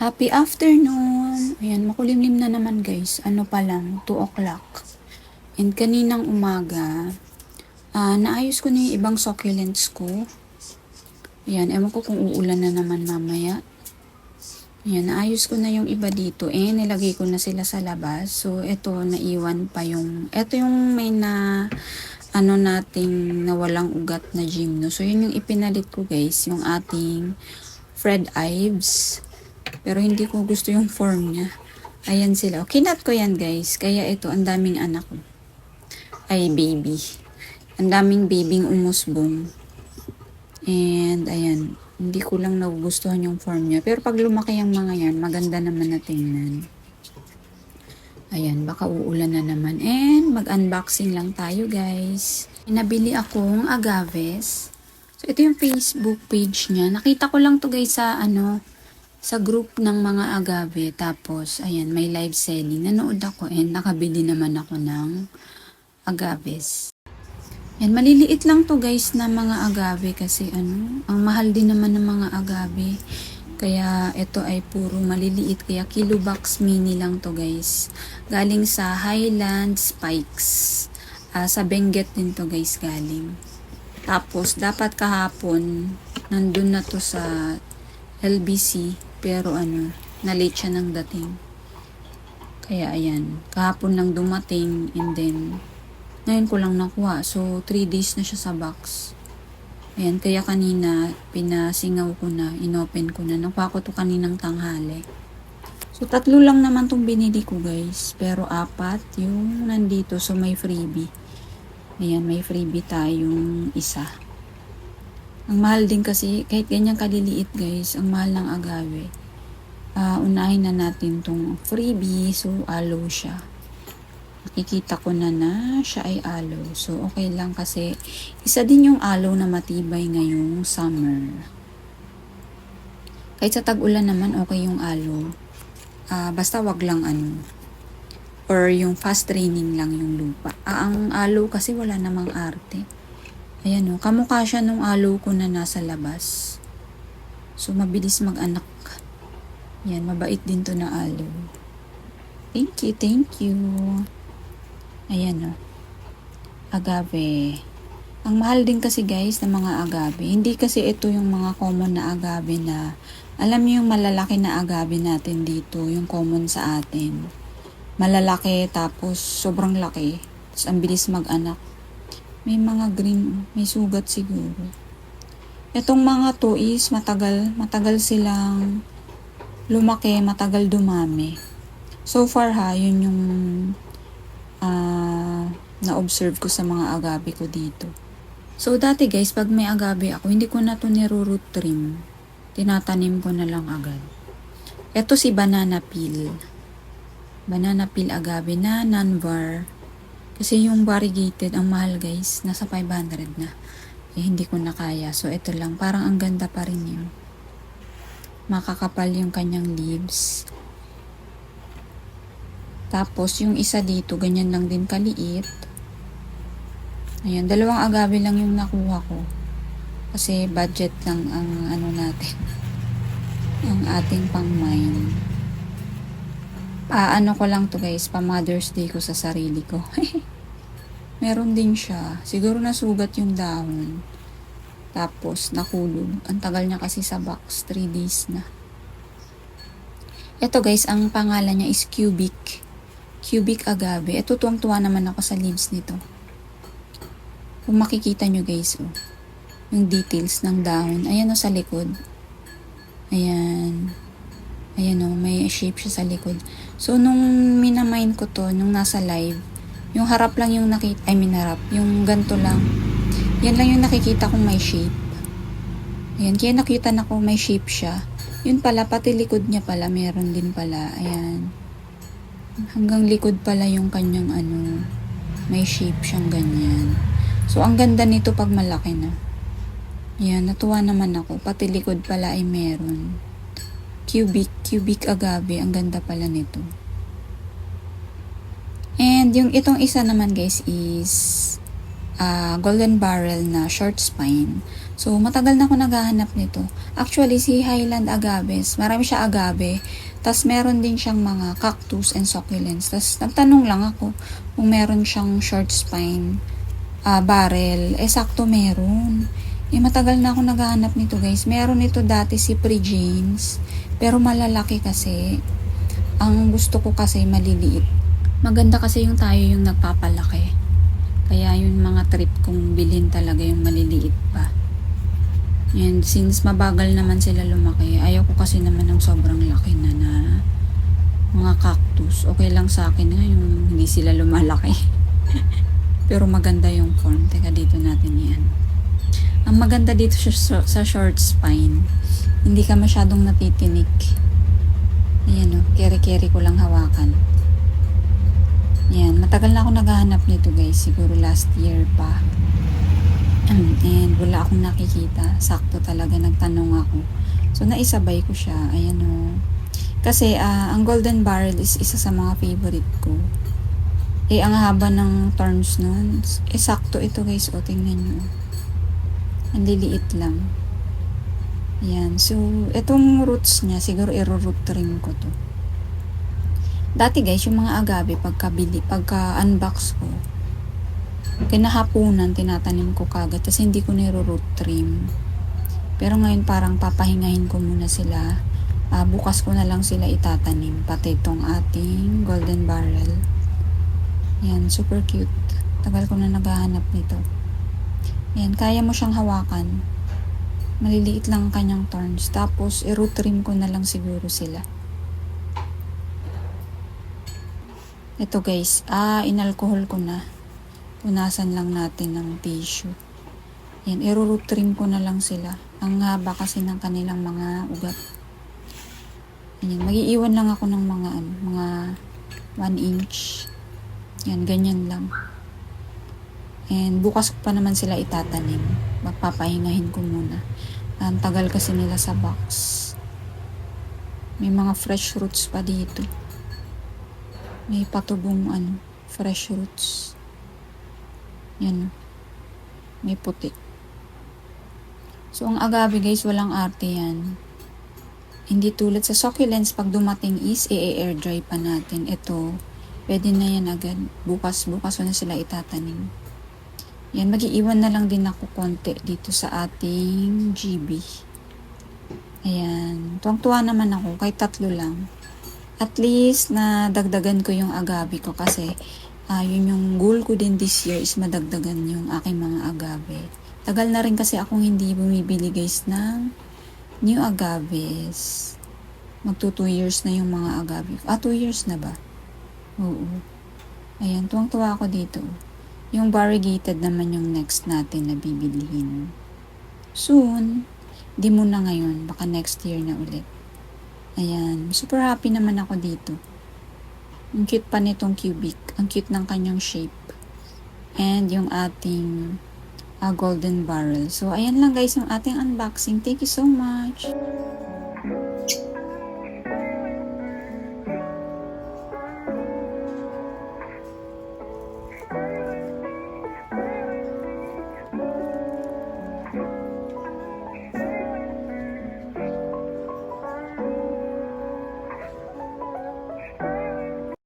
Happy afternoon! Ayan, makulimlim na naman guys. Ano pa lang, 2 o'clock. And kaninang umaga, naayos ko na yung ibang succulents ko. Ayan, ewan ko kung uulan na naman mamaya. Ayan, naayos ko na yung iba dito. Nilagay ko na sila sa labas. So, ito, naiwan pa yung, ito yung may nating nawalang ugat na gymno. So, yun yung ipinalit ko guys, yung ating Fred Ives. Pero hindi ko gusto yung form niya. Ayan sila. O, kinat ko yan guys. Kaya ito, ang daming anak ko. Ay, baby. Ang daming babing umusbong. And, ayan. Hindi ko lang nagugustuhan yung form niya. Pero pag lumaki yung mga yan, maganda naman na tingnan. Ayan, baka uulan na naman. And, mag-unboxing lang tayo guys. Nabili akong agaves. So, ito yung Facebook page niya. Nakita ko lang to guys sa group ng mga agave. Tapos, ayan, may live selling. Nanood ako and nakabili naman ako ng agaves. Yan, maliliit lang to guys na mga agave kasi ang mahal din naman ng mga agave. Kaya ito ay puro maliliit. Kaya kilo box mini lang to guys. Galing sa Highland Spikes. Sa Benguet din to guys galing. Tapos, dapat kahapon, nandun na to sa LBC. Pero na-late siya ng dating. Kaya ayan, kahapon lang dumating and then, ngayon ko lang nakuha. So, 3 days na siya sa box. Ayan, kaya kanina, pinasingaw ko na, inopen ko na. Nakuha ko to kaninang tanghali. So, 3 lang naman tong binili ko guys. Pero 4 yung nandito. So, may freebie. Ayan, may freebie tayong isa. Ang mahal din kasi, kahit ganyan kaliliit guys, ang mahal ng agave. Unahin na natin tong freebie. So, aloe siya. Nakikita ko na siya ay aloe. So, okay lang kasi isa din yung aloe na matibay ngayong summer. Kahit sa tag-ulan naman, okay yung aloe. Basta wag lang or yung fast raining lang yung lupa. Ang aloe kasi wala namang arte. Ayan kamukha siya nung aloe ko na nasa labas. So, mabilis mag-anak. Yan, mabait din to na aloe. Thank you, thank you. Ayan agave. Ang mahal din kasi guys ng mga agave. Hindi kasi ito yung mga common na agave na, alam niyo yung malalaki na agave natin dito, yung common sa atin. Malalaki tapos sobrang laki. Tapos ang bilis mag-anak. May mga green, may sugat siguro. Itong mga to is matagal silang lumaki, matagal dumami. So far yun yung na-observe ko sa mga agave ko dito. So dati guys, pag may agave ako, hindi ko na to niro-root trim. Tinatanim ko na lang agad. Ito si banana peel. Banana peel agave na non-var. Kasi yung variegated, ang mahal guys. Nasa 500 na. Hindi ko na kaya. So, ito lang. Parang ang ganda pa rin yun. Makakapal yung kanyang leaves. Tapos, yung isa dito, ganyan lang din kaliit. Ayan, 2 agave lang yung nakuha ko. Kasi budget lang ang natin. Ang ating pang-mine. Ko lang to guys, pa Mother's Day ko sa sarili ko. Meron din siya. Siguro nasugat yung dahon. Tapos, nakulog. Ang tagal niya kasi sa box. 3 days na. Ito guys, ang pangalan niya is Cubic. Cubic agave. Ito, tuwang-tuwa naman ako sa leaves nito. Kung makikita nyo guys, yung details ng dahon. Ayan sa likod. Ayan. Ayan may shape siya sa likod. So, nung minamine ko to, nung nasa live, yung harap lang yung nakita, yung ganto lang. Yan lang yung nakikita kong may shape. Ayan, kaya nakita na ko may shape siya. Yun pala, pati likod niya pala, meron din pala. Ayan. Hanggang likod pala yung kanyang may shape siyang ganyan. So, ang ganda nito pag malaki na. Ayan, natuwa naman ako. Pati likod pala ay meron. Cubic agave. Ang ganda pala nito. And yung itong isa naman guys is golden barrel na short spine. So, matagal na ako naghahanap nito. Actually, si Highland Agaves, marami siya agave. Tapos, meron din siyang mga cactus and succulents. Tapos, nagtanong lang ako kung meron siyang short spine barrel. Sakto meron. Matagal na ako naghahanap nito, guys. Meron ito dati si Pre-Janes. Pero malalaki kasi. Ang gusto ko kasi maliliit. Maganda kasi yung tayo yung nagpapalaki. Kaya yung mga trip kong bilhin talaga yung maliliit pa. And since mabagal naman sila lumaki, ayaw ko kasi naman ng sobrang laki na mga cactus. Okay lang sa akin nga yung hindi sila lumalaki. Pero maganda yung form. Teka, dito natin yan. Ang maganda dito sa short spine, hindi ka masyadong natitinik. Ayan o, keri-keri ko lang hawakan. Yan, matagal na ako naghahanap nito guys. Siguro last year pa. And wala akong nakikita. Sakto talaga nagtanong ako. So naisabay ko siya. Ayan o. Kasi ang golden barrel is isa sa mga favorite ko. Ang haba ng thorns nun. Sakto ito guys. O tingnan nyo. Ang liliit lang. Ayan. So itong roots niya siguro i-root trim ko to. Dati guys yung mga agave pagka-unbox ko, kinahapunan, tinatanim ko kagad, tapos hindi ko niro-root trim. Pero ngayon parang papahingahin ko muna sila. Bukas ko na lang sila itatanim. Pati itong ating golden barrel. Yan, super cute. Tagal ko na naghahanap nito. Yan, kaya mo siyang hawakan. Maliliit lang ang kanyang thorns. Tapos, i-root trim ko na lang siguro sila. Ito guys, inalcohol ko na. Punasan lang natin ng tissue. Yan, i-root trim ko na lang sila. Ang haba kasi ng kanilang mga ugat. Yan, mag-iiwan lang ako ng mga 1 inch. Yan, ganyan lang. And bukas pa naman sila itatanim. Magpapahingahin ko muna. Ang tagal kasi nila sa box. May mga fresh roots pa dito. May patubong fresh roots. Yan. May puti. So, ang agave guys, walang arte yan. Hindi tulad sa succulents, pag dumating is, i-air dry pa natin. Ito, pwede na yan agad. Bukas ko na sila itatanim. Yan, mag-iiwan na lang din ako konti dito sa ating GB. Ayan. Tuwang-tuwa naman ako, kahit 3 lang. At least, na dagdagan ko yung agave ko kasi yun yung goal ko din this year is madagdagan yung aking mga agave. Tagal na rin kasi akong hindi bumibili guys ng new agaves. Magto 2 years na yung mga agave. 2 years na ba? Oo. Ayan, tuwang-tuwa ako dito. Yung variegated naman yung next natin na bibilihin. Soon. Di muna ngayon. Baka next year na ulit. Ayan. Super happy naman ako dito. Ang cute pa nitong cubic. Ang cute ng kanyang shape. And yung ating golden barrel. So, ayan lang guys yung ating unboxing. Thank you so much.